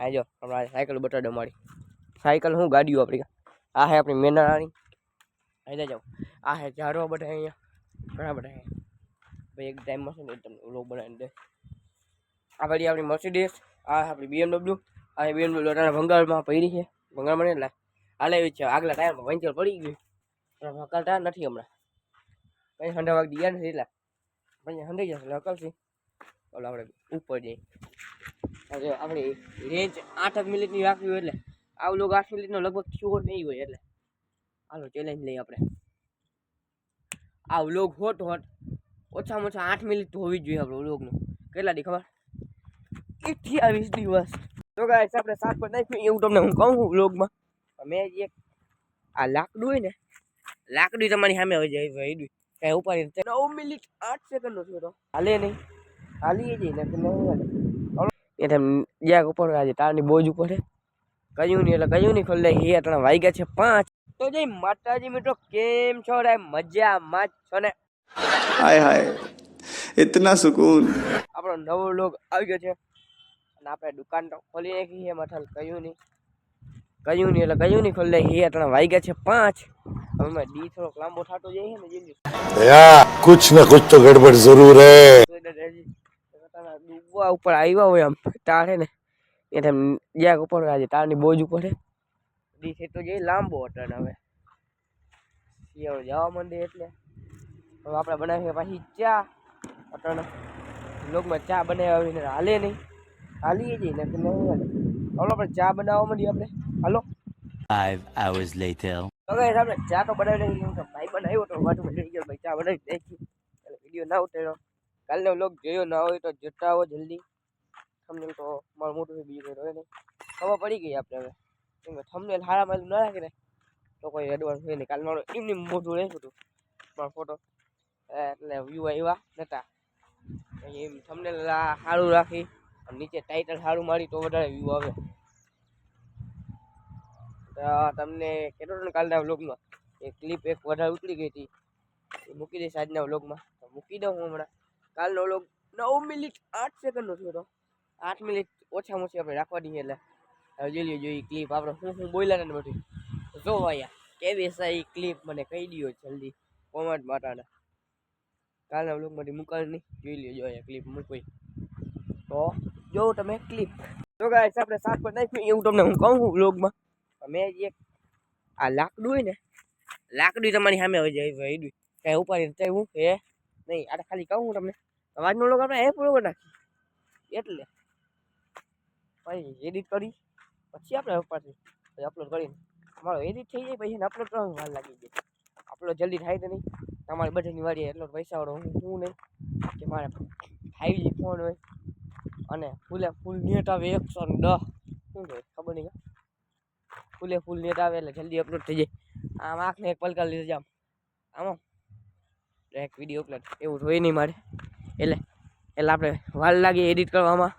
આ જો હમણાં સાયકલ બટાડો મારી સાયકલ હું ગાડીઓ આપણી આ હે આપણી મેનારાની અહીં જાઓ આ હે ઝાડવા બધા અહીંયા ઘણા બધા હે ભાઈ એક ટાઈમમાં છે ને તમને વ્લોગ બનાવીને દે આ બધી આપણી મર્સિડીઝ આ આપણી BMW આ BMW અટાણા ભંગારમાં પડી છે ભંગારમાં એટલે હાલે એવી છે આગલા ટાયરમાં પંચર પડી ગયું પણ હકાલતા નથી હમણાં કંઈ હંડા વાગ ગયા નથી એટલે પછી હંડાઈ જશે એટલે હકલશે ઓલા આપણે ઉપર જઈએ હવે આપણી રેન્જ 8 મિનિટની રાખવી હોય એટલે આવું લોકો 8 મિનિટનો લગભગ થયો નહીં હોય એટલે હાલો ચેલેન્જ લઈએ આપણે આ વ્લોગ હોટ ઓછામાં ઓછા 8 મિનિટ તો હોવી જ જોઈએ આપણો વ્લોગનું કેટલા દી ખબર 28 દિવસ તો ગાઈસ આપણે સાત પર નાખ્યું એવું તમને હું કહું છું વ્લોગમાં મેં એક આ લાકડું હોય ને લાકડી તમારી સામે આવી જાય ભાઈ કાંઈ ઉપાડી 9 મિનિટ 8 સેકન્ડનો થયો તો હાલે નહીં હાલી જઈ ને એટલે જ્યાં ઉપર આજે તારની બોજ ઉપર છે કયું નહીં એટલે કયું નહીં ખોલી દે ત્રણ વાગ્યા છે 5 તો જય માતાજી મિત્રો કેમ છો રે મજામાં છો ને हाय हाय इतना सुकून આપણો નવો લોગ આવી ગયો છે અને આપણે દુકાન તો ખોલી નાખી છે મથલ કયું નહીં એટલે કયું નહીં ખોલી દે ત્રણ વાગ્યા છે 5 હવે મેં ડી થોડોક લાંબો થતો જાય છે ને જલ્દી कुछ न कुछ तो गड़बड़ जरूर है ડૂબવા ઉપર આવ્યા હોય આમ તાર છે ને એટલે જ્યાં ઉપર આજે તારની બોજ ઉપર છે ડી છે તો જઈ લાંબો હતો ને હવે શિયાળો જવા માંડે એટલે હવે આપણે બનાવીએ પાછી ચા અટણ લોકમાં ચા બનાવીને હાલે નહીં હાલીએ જઈએ ને નહીં હાલે હાલો આપણે ચા બનાવવા માંડીએ આપણે હાલો 5 hours later તો ગાઈસ આપણે ચા તો બનાવી નાખી તો ભાઈ બનાવ્યો તો બાજુમાં લઈ ગયો ભાઈ ચા બનાવી નાખી એટલે વિડીયો ના ઉતાર્યો કાલનો વ્લોગ જોયો ના હોય તો જોતા આવો જલ્દી થંબનેલ તો મારું મોટું છે બીજું કંઈ રહે નહીં ખબર પડી ગઈ આપણે હવે કેમ કે થંબનેલ હારા મારું ના રાખીને તો કોઈ એડવાન્સ હોય નહીં કાલ મારું એમની મોટું રહેતું હતું મારો ફોટો એટલે વ્યૂ આવ્યા નતા એમ થંબનેલ સારું રાખી નીચે ટાઇટલ સારું મારી તો વધારે વ્યૂ આવે તમને કહેતો ને કાલના વ્લોગમાં એ ક્લિપ એક વધારે ઉતરી ગઈ હતી એ મૂકી દઈશ આજના વ્લોગમાં તો મૂકી દઉં હું હમણાં કાલનો વ્લોગ 9 મિનિટ 8 સેકન્ડનો થયો હતો 8 મિનિટ ઓછામાં ઓછી આપણે રાખવા દઈએ એટલે હવે જોઈ જોઈએ ક્લિપ આપણે હું બોલ્યા ને બધી જો ભાઈ કેવી છે એ ક્લિપ મને કહી દો જલ્દી કોમેન્ટ માટાના કાલના વ્લોગમાંથી મૂકાય નહીં જોઈ લેજો અહીંયા ક્લિપ મૂકવી તો જો તમે ક્લિપ તો ગાઈસ આપણે સાત પર નાખ્યું એવું તમને હું કહું છું વ્લોગમાં મેં એક આ લાકડું હોય ને લાકડી તમારી સામે આવી જાય ભાઈ કાંઈ ઉપાડી ચાઈ હું હે નહીં આ ખાલી કહું હું તમને અવાજનો લોક આપણે એ પૂરો નાખી એટલે પછી એડિટ કરી પછી આપણે ઉપાડી પછી અપલોડ કરીને અમારો એડિટ થઈ જાય પછી અપલોડ કરવાની વાર લાગી જાય અપલોડ જલ્દી થાય તો નહીં તમારી બધાની વાળી એટલો પૈસાવાળો હું નહીં કે મારે 5G ફોન હોય અને ફૂલ નેટ આવે 110 શું કહે ખબર નહીં ફૂલ નેટ આવે એટલે જલ્દી અપલોડ થઈ જાય આમ આંખને એક પલકા લીધે જામ આમાં એક વિડીયો અપલોડ એવું હોય નહીં મારે એટલે આપણે વાર લાગે એડિટ કરવામાં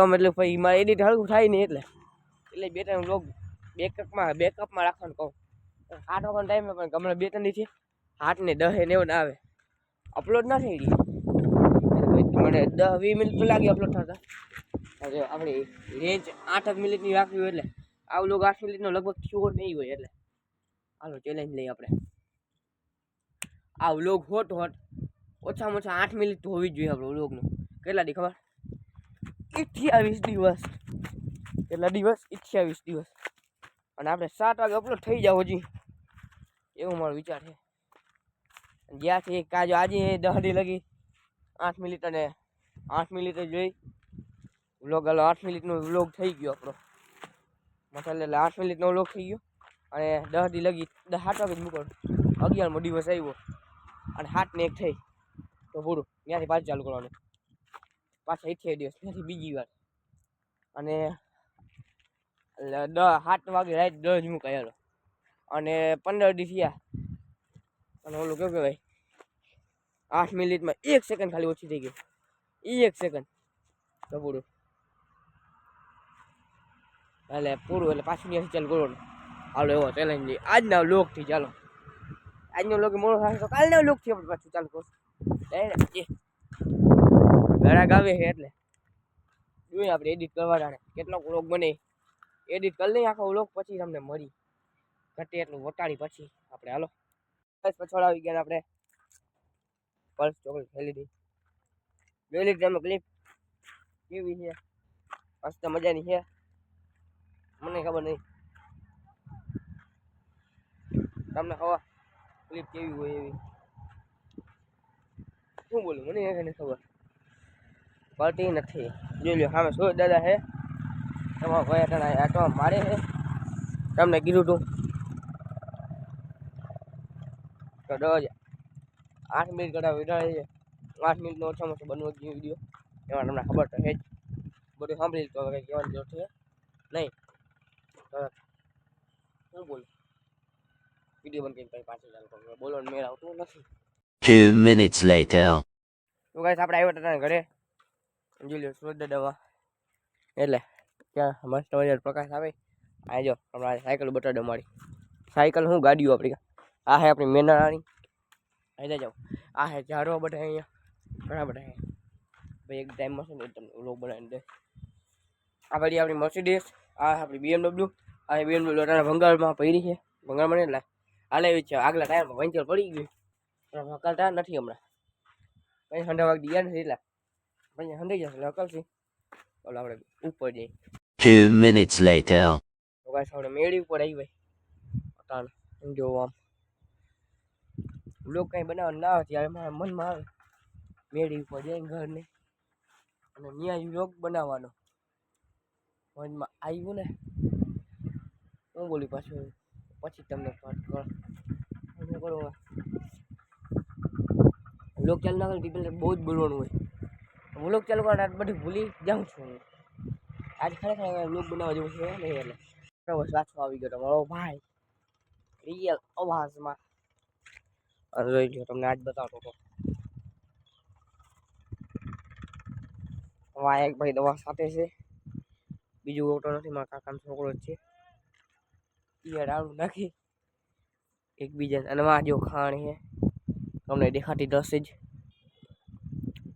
એટલે પછી મારે એડિટ હળવું થાય નહીં એટલે બે ત્રણ લોગ બેકઅપમાં રાખવાનું કહું 8 વાગ્યાનો ટાઈમ પણ ગમે 2-3 થી 8 ને 10 ને એવું ના આવે અપલોડ ના થઈ ગઈ મને 10-20 મિનિટ તો લાગે અપલોડ થતા હવે આપણી રેન્જ 8 મિનિટની રાખવી હોય એટલે આવું લોગ 8 મિનિટનો લગભગ થયો નહીં હોય એટલે હાલો ચેલેન્જ લઈએ આપણે આ વ્લોગ હોટ ઓછામાં ઓછા 8 મિનિટ તો હોવી જ જોઈએ આપણો વ્લોગનું કેટલા દી ખબર 28 દિવસ કેટલા દિવસ 28 દિવસ અને આપણે 7 વાગે અપલોડ થઈ જાવ હજી એવું મારો વિચાર છે જ્યાંથી કાજો આજે 10 દી લગી 8 મિનિટ અને 8 મિનિટ જોઈ વ્લોગ 8 મિનિટનો વ્લોગ થઈ ગયો આપણો મતલબ એટલે 8 મિનિટનો વ્લોગ થઈ ગયો અને 10 દી લગી 7 વાગે જ મૂકો 11મો દિવસ આવ્યો અને 7 ને 1 થઈ તો પૂરું ત્યાંથી પાછું ચાલુ કરવાનું પાછા 28 દિવસ ત્યાંથી બીજી વાર અને 7 વાગે રાત 10 જ મુકાયેલો અને 15 દી થયા અને ઓલું કેવું કહેવાય 8 મિનિટમાં 1 સેકન્ડ ખાલી ઓછી થઈ ગઈ 1 સેકન્ડ તો પૂરું એટલે પાછું ત્યાંથી ચાલુ કરવાનું હાલો એવો ચેલેન્જ આજના લોકથી ચાલો આજનો લોક મોડો થશે તો કાલના લોકથી આપણે પાછું ચાલુ કરશું ઘરાક આવે છે એટલે જોઈએ આપણે એડિટ કરવા જાણે કેટલોક વ્લોગ બને એડિટ કરી લઈએ આખો વ્લોગ પછી તમને મળી ઘટે એટલું વટાડી પછી આપણે હાલો બસ પછવાડ આવી ગયા ને આપણે પલ્સ ચોકલેટ ખાઈ લીધી જોઈ લીધી તમે ક્લિપ કેવી છે મસ્ત મજાની છે મને ખબર નહીં તમને ખબર ક્લિપ કેવી હોય એવી શું બોલું મને નથી ખબર પડતી નથી જોઈ લો સામે શું દાદા હે તમારા ભાઈ અટાણા આટો મારે છે તમને કીધું તું તો 8 મિનિટ કરતા વધારે છે 8 મિનિટનો ઓછામાં ઓછો બનવો જોઈએ વિડીયો એમાં તમને ખબર તો છે જ બધું સાંભળી લીધું હવે કંઈ કહેવાની જરૂર છે નહીં શું બોલું વિડીયો બંધ કરીને પાછળ ચાલુ કરો બોલવાનું મેળ આવતું નથી 2 minutes later. તો ગાઈસ આપણે આવ્યા હતા ઘરે જોઈ લો સુરત દાદામાં એટલે ત્યાં મસ્ત મજાનો પ્રકાશ આવે આ જો હમણાં સાયકલ બટાડો મારી સાયકલ શું ગાડીઓ આપણી આ હે આપણી મેનાળાની અહીં જાઓ આ હે ઝાડવા બધા અહીંયા ઘણા બધા હે ભાઈ એક ટાઈમ મળશે ને તમને વ્લોગ બનાવીને દે આ બધી આપણી મર્સિડીઝ આ આપણી BMW આ BMW અટાણા ભંગારમાં પડી છે ભંગારમાં એટલે હાલે એવી છે આગલા ટાયરમાં પંચર પડી ગયું પણ હકાલતા નથી હમણાં પછી હંડા વાગ ગયા નથી એટલે પછી હંડાઈ જશે એટલે હકલશી ઓલા આપણે ઉપર જઈએ 2 minutes later. તો કાંઈ આપણે મેળી ઉપર આવી ભાઈ અટાણ જો આમ લોક કંઈ બનાવવાનું ના હોય ત્યારે મારા મનમાં આવે મેળી ઉપર જઈને ઘરને અને ત્યાં લોક બનાવવાનો મનમાં આવ્યું ને હું બોલી પાછું પછી તમને પાઠ કરો વ્લોગ ચાલુ ના કરે એટલે બહુ જ બોલવાનું હોય વ્લોગ ચાલુ કરવા આજ બધું ભૂલી જાઉં છું હું આજ ખરેખર વ્લોગ બનાવવા જેવું છે નહીં એટલે બરાબર સાચો આવી ગયો તમારો ભાઈ રિયલ અવાજમાં અને જોઈ લો તમને આજ બતાવતો હતો આ એક ભાઈ દવા સાથે છે બીજું ઓટો નથી મારા કાકાનો છોકરો જ છે એ ડાળું નાખી એકબીજા અને માં જો ખાણ છે તમને દેખાતી દસ જ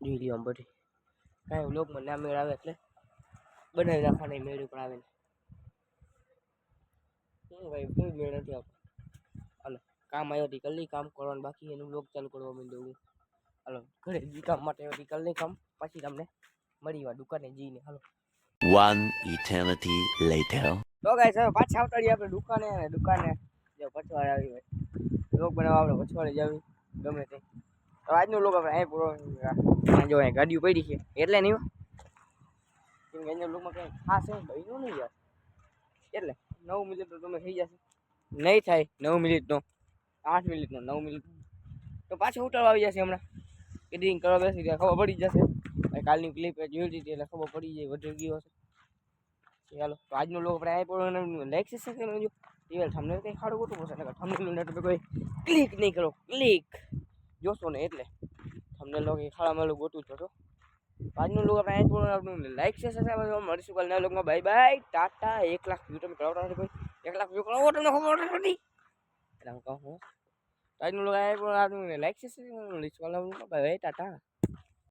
જોઈ લ્યો આમ બધી કાંઈ વ્લોગમાં ના મેળ આવે એટલે બનાવી નાખવાની મેળ ઉપર આવે ને શું ભાઈ કોઈ મેળ નથી આવતો હાલો કામ આવ્યો હતી કરી કામ કરવાનું બાકી એનું વ્લોગ ચાલુ કરવા માંડ્યો હું હાલો ઘરે જી કામ માટે હતી કરી કામ પછી તમને મળી વા દુકાને જઈને હાલો 1 eternity later. તો ગાઈસ હવે પાછા આવતાડી આપણે દુકાને જો પછવાડે આવી હોય લોક બનાવવા આપણે પછવાડે જાવી ગમે તે તો આજનો લોક આપણે અહીં પૂરો જો અહીં ગાડીઓ પડી છે એટલે નહીં કેમ કે અહીંના લોકમાં કંઈ ખાસ એવું બન્યું નહીં યાર એટલે 9 મિનિટ તો તમે થઈ જશે નહીં થાય 9 મિનિટનો 8 મિનિટનો 9 મિનિટ તો પાછું ઉતારવા આવી જશે હમણાં એડિટિંગ કરવા બેસી ગયા ખબર પડી જશે ભાઈ કાલની ક્લિપ જોઈ લીધી એટલે ખબર પડી જાય વધી ગયો હશે ચાલો તો આજનો લોક આપણે અહીં પણ લાઈક છે સેકન્ડ જો ટીવેલ થંબનેલ કંઈ ખાડું ગોઠવું પડશે એટલે થંબનેલ ને તમે કોઈ ક્લિક નહીં કરો ક્લિક જોશો ને એટલે થંબનેલ નો કંઈ ખાડા મેલું ગોઠવું છો તો આજનો લોક આપણે અહીં પણ આપણું લાઈક છે સબસ્ક્રાઇબ મળીશું કાલના લોકમાં bye bye Tata 1 lakh view તમે કરાવતા નથી કોઈ 1 લાખ વ્યૂ કરાવો તમને ખબર નથી એટલે હું કહું આજનો લોક અહીં પણ આપણું લાઈક છે મળીશું કાલના લોકમાં બાય બાય ટાટા